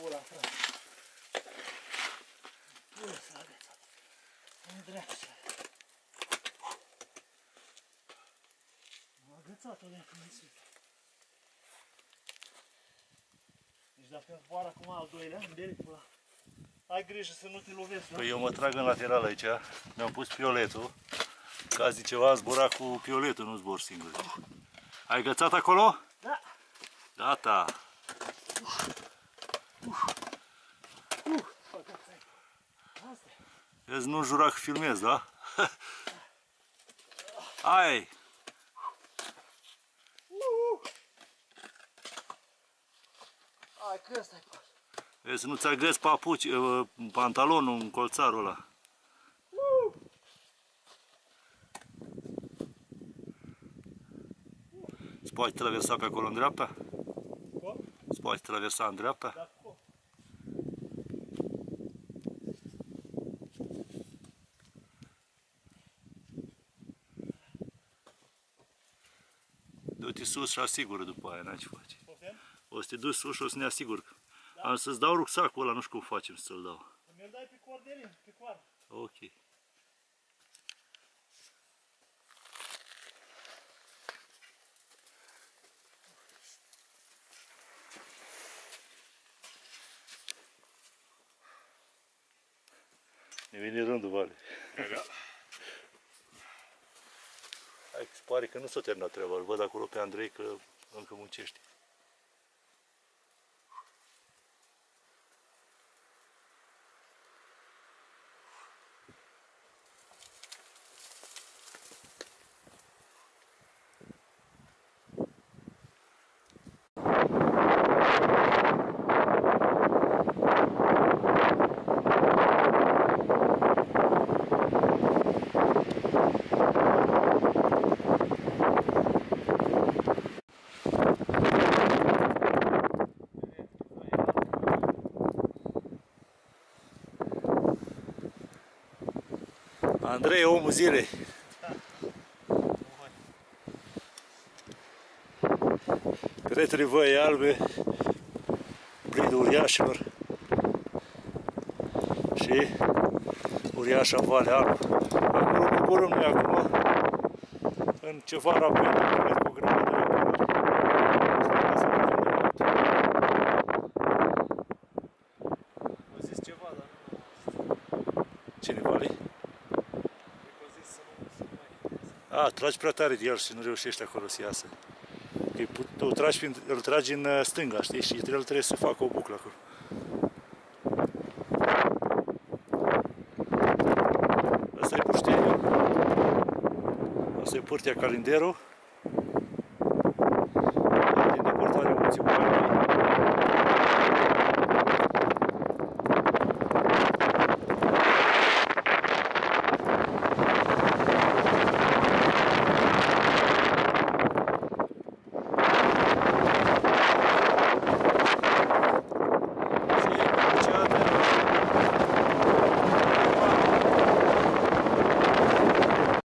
buracul ăla, frate. Bună s-a agățat. Unde dracu s-a agățat? M-a agățat-o de acum în sfânt. Deci dacă zboară acum al doilea, în direct pe ăla. Ai grijă să nu te lovesc, da? Păi eu mă trag în lateral aici, mi-am pus pioletul. Ca zice ceva, zbura cu pioletul, nu zbor singur. Ai gățat acolo? Da. Gata. Vezi, nu jura că filmez, da? Hai! Hai că ăsta-i pas. Vezi, nu ți-a găs papuci, pantalonul în colțarul ăla. Se poate traversa pe acolo în dreapta? Se poate traversa în dreapta? Da. Du-te sus și asigură după aia, n-ai ce face. O să te duci sus și o să ne asigur. Da. Am să-ți dau rucsacul ăla, nu știu cum facem să-ți-l dau. Mi-l dai pe cordelin, pe coară. Ok. Ne vine rândul, Vale. Da. Hai că se pare că nu s-a terminat treaba. Îl văd acolo pe Andrei că încă muncește. Andrei, omul zilei. Peretele văi albe, blidul uriașilor și uriașa Vale Albă. Acolo coborâm noi acum în ceva rapid, cred cu o grămadă de rapiduri. Am zis ceva, dar nu. Cine, Vale? A, tragi prea tare de el și nu reușești acolo să iasă. Îl tragi în stânga, știi? Și el trebuie să facă o buclă acolo. Asta e puștenia. Asta e Pârtea Calinderu.